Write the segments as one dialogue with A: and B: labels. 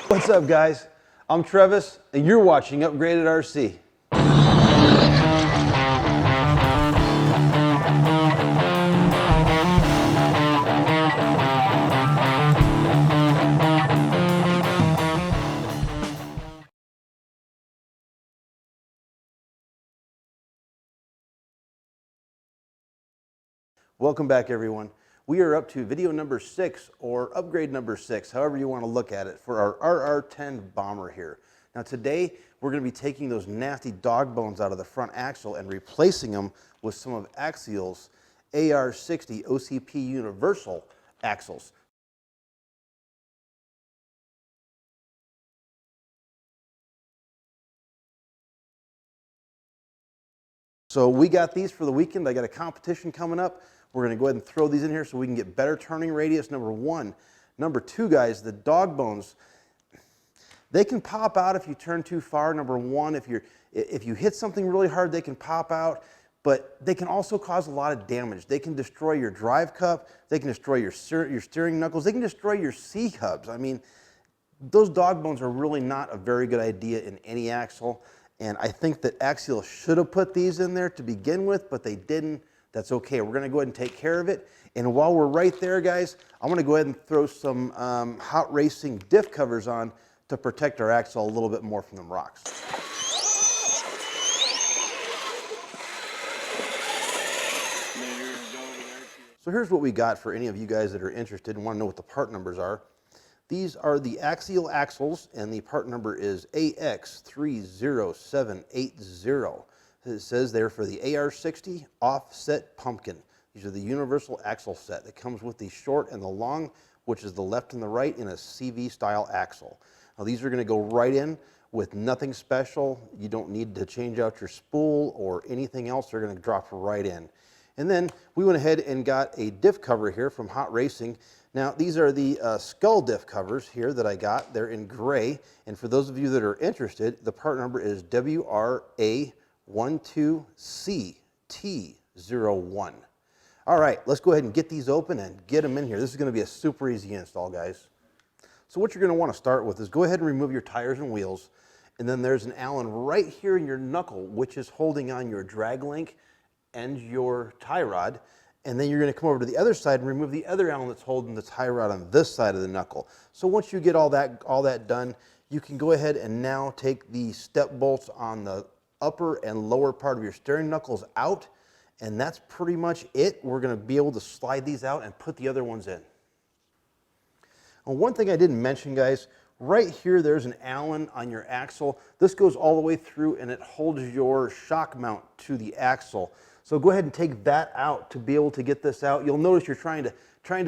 A: What's up, guys? I'm Travis, and you're watching Upgraded RC. Welcome back, everyone. We are up to video number 6, or upgrade number 6, however you want to look at it, for our RR10 bomber here. Now today, we're going to be taking those nasty dog bones out of the front axle and replacing them with some of Axial's AR60 OCP Universal axles. So we got these for the weekend. I got a competition coming up. We're going to go ahead and throw these in here so we can get better turning radius, number one. Number two, guys, the dog bones, they can pop out if you turn too far, number one. If you hit something really hard, they can pop out, but they can also cause a lot of damage. They can destroy your drive cup, they can destroy your steering knuckles, they can destroy your C-hubs. I mean, those dog bones are really not a very good idea in any axle, and I think that Axial should have put these in there to begin with, but they didn't. That's okay. We're going to go ahead and take care of it. And while we're right there, guys, I'm going to go ahead and throw some hot racing diff covers on to protect our axle a little bit more from them rocks. So here's what we got for any of you guys that are interested and want to know what the part numbers are. These are the Axial axles, and the part number is AX30780. It says there for the AR60 offset pumpkin. These are the universal axle set that comes with the short and the long, which is the left and the right, in a CV style axle. Now these are going to go right in with nothing special. You don't need to change out your spool or anything else. They're going to drop right in. And then we went ahead and got a diff cover here from Hot Racing. Now these are the skull diff covers here that I got. They're in gray. And for those of you that are interested, the part number is WRA12CT01. All right, let's go ahead and get these open and get them in here. This is going to be a super easy install, guys. So what you're going to want to start with is go ahead and remove your tires and wheels. And then there's an Allen right here in your knuckle, which is holding on your drag link and your tie rod. And then you're going to come over to the other side and remove the other Allen that's holding the tie rod on this side of the knuckle. So once you get all that done, you can go ahead and now take the step bolts on the upper and lower part of your steering knuckles out, and that's pretty much it. We're going to be able to slide these out and put the other ones in. And one thing I didn't mention, guys, right here there's an Allen on your axle. This goes all the way through and it holds your shock mount to the axle. So go ahead and take that out to be able to get this out. You'll notice you're trying to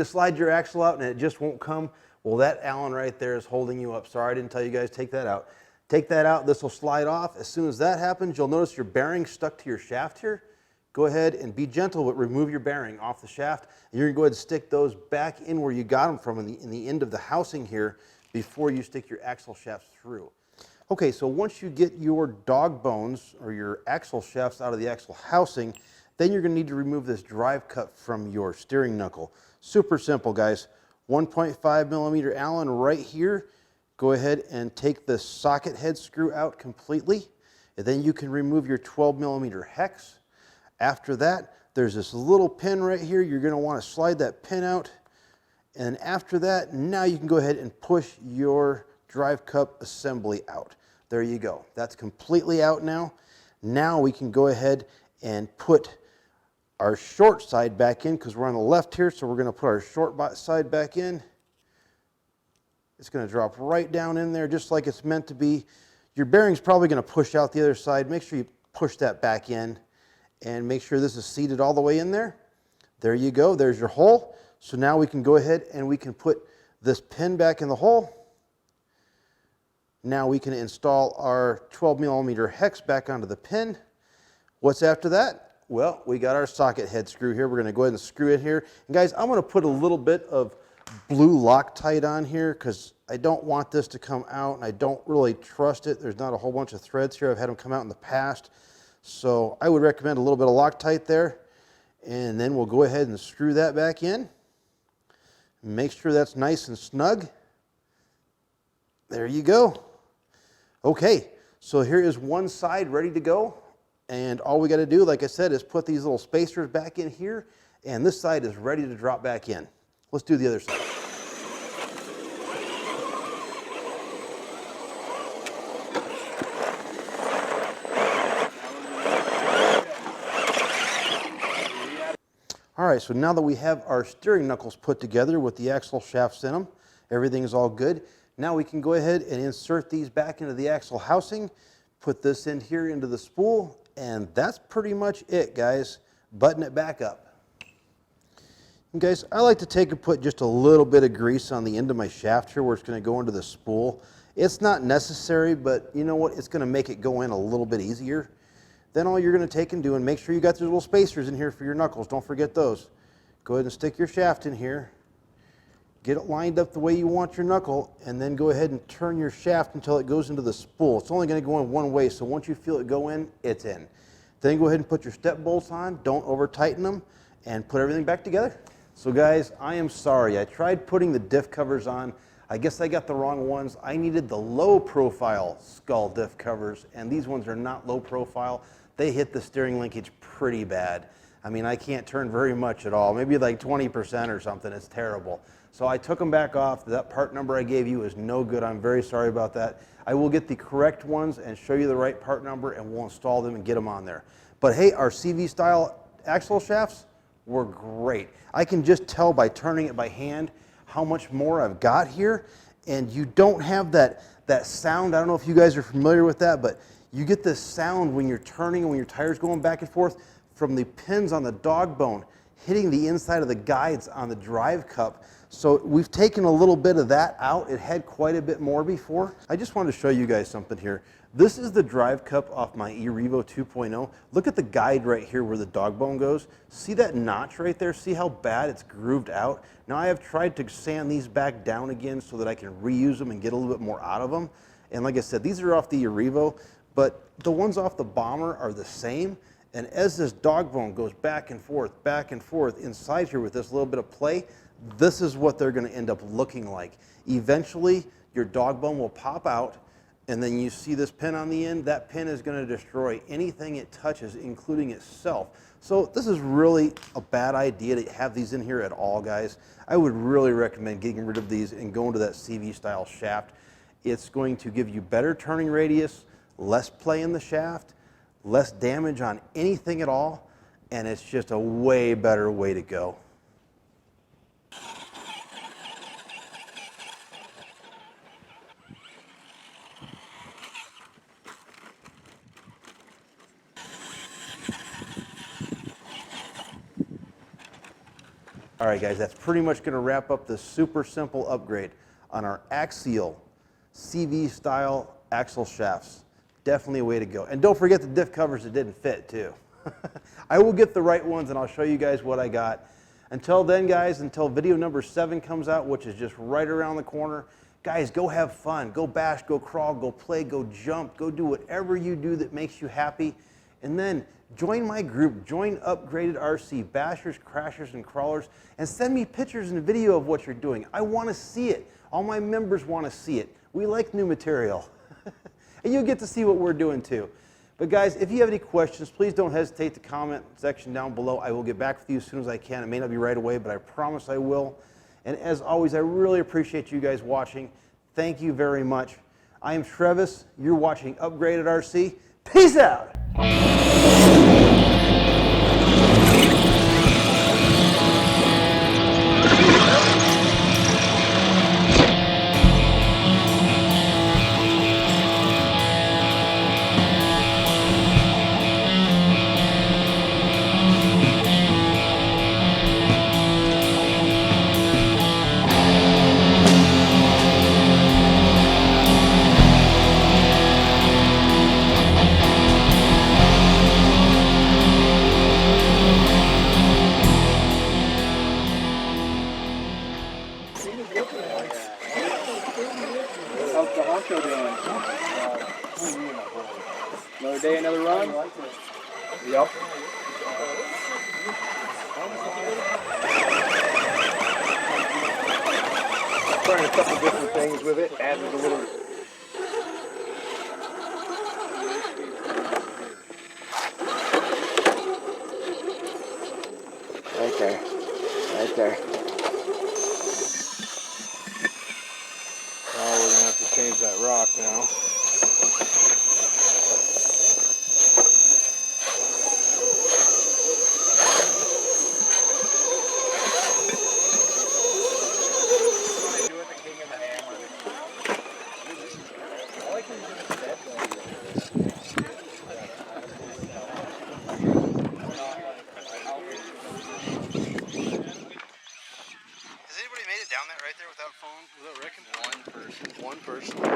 A: slide your axle out and it just won't come. Well, that Allen right there is holding you up. Sorry, I didn't tell you guys, take that out. Take that out, this will slide off. As soon as that happens, you'll notice your bearing stuck to your shaft here. Go ahead and be gentle, but remove your bearing off the shaft. And you're gonna go ahead and stick those back in where you got them from in the end of the housing here before you stick your axle shafts through. Okay, so once you get your dog bones or your axle shafts out of the axle housing, then you're gonna need to remove this drive cup from your steering knuckle. Super simple, guys. 1.5 millimeter Allen right here. Go ahead and take the socket head screw out completely, and then you can remove your 12 millimeter hex. After that, there's this little pin right here. You're going to want to slide that pin out, and after that, now you can go ahead and push your drive cup assembly out. There you go. That's completely out now. Now we can go ahead and put our short side back in, because we're on the left here, so we're going to put our short side back in. It's going to drop right down in there just like it's meant to be. Your bearing's probably going to push out the other side. Make sure you push that back in and make sure this is seated all the way in there. There you go. There's your hole. So now we can go ahead and we can put this pin back in the hole. Now we can install our 12 millimeter hex back onto the pin. What's after that? Well, we got our socket head screw here. We're going to go ahead and screw it here. And guys, I'm going to put a little bit of blue Loctite on here because I don't want this to come out and I don't really trust it. There's not a whole bunch of threads here. I've had them come out in the past. So I would recommend a little bit of Loctite there. And then we'll go ahead and screw that back in. Make sure that's nice and snug. There you go. Okay, so here is one side ready to go. And all we got to do, like I said, is put these little spacers back in here, and this side is ready to drop back in. Let's do the other side. All right, so now that we have our steering knuckles put together with the axle shafts in them, everything is all good. Now we can go ahead and insert these back into the axle housing, put this in here into the spool, and that's pretty much it, guys. Button it back up. And guys, I like to take and put just a little bit of grease on the end of my shaft here where it's going to go into the spool. It's not necessary, but you know what? It's going to make it go in a little bit easier. Then all you're going to take and do, and make sure you got those little spacers in here for your knuckles. Don't forget those. Go ahead and stick your shaft in here. Get it lined up the way you want your knuckle, and then go ahead and turn your shaft until it goes into the spool. It's only going to go in one way, so once you feel it go in, it's in. Then go ahead and put your step bolts on. Don't over tighten them, and put everything back together. So guys, I am sorry. I tried putting the diff covers on. I guess I got the wrong ones. I needed the low profile skull diff covers, and these ones are not low profile. They hit the steering linkage pretty bad. I mean, I can't turn very much at all, maybe like 20% or something. It's terrible. So I took them back off. That part number I gave you is no good. I'm very sorry about that. I will get the correct ones and show you the right part number, and we'll install them and get them on there. But hey, our CV style axle shafts were great. I can just tell by turning it by hand how much more I've got here, and you don't have that sound. I don't know if you guys are familiar with that, but you get this sound when you're turning and when your tire's going back and forth from the pins on the dog bone hitting the inside of the guides on the drive cup. So we've taken a little bit of that out. It had quite a bit more before. I just wanted to show you guys something here. This is the drive cup off my eRevo 2.0. Look at the guide right here where the dog bone goes. See that notch right there? See how bad it's grooved out? Now I have tried to sand these back down again so that I can reuse them and get a little bit more out of them. And like I said, these are off the eRevo, but the ones off the Bomber are the same. And as this dog bone goes back and forth inside here with this little bit of play, this is what they're going to end up looking like. Eventually, your dog bone will pop out, and then you see this pin on the end. That pin is going to destroy anything it touches, including itself. So this is really a bad idea to have these in here at all, guys. I would really recommend getting rid of these and going to that CV style shaft. It's going to give you better turning radius, less play in the shaft, less damage on anything at all, and it's just a way better way to go. All right, guys, that's pretty much going to wrap up this super simple upgrade on our Axial CV style axle shafts. Definitely a way to go. And don't forget the diff covers that didn't fit too. I will get the right ones and I'll show you guys what I got. Until then, guys, until video number 7 comes out, which is just right around the corner, guys, go have fun. Go bash, go crawl, go play, go jump, go do whatever you do that makes you happy. And then join my group, join Upgraded RC, bashers, crashers, and crawlers, and send me pictures and video of what you're doing. I want to see it. All my members want to see it. We like new material. And you'll get to see what we're doing too. But guys, if you have any questions, please don't hesitate to comment section down below. I will get back with you as soon as I can. It may not be right away, but I promise I will. And as always, I really appreciate you guys watching. Thank you very much. I am Travis. You're watching Upgraded RC. Peace out.
B: How's the honcho doing? Another day, another run? Yep.
C: trying a couple different things with it. Added a little. Right there. Right there.
D: Now we're gonna have to change that rock now.
A: Has anybody made it down that right there without a phone? Without Rick?
D: One person.
A: One person.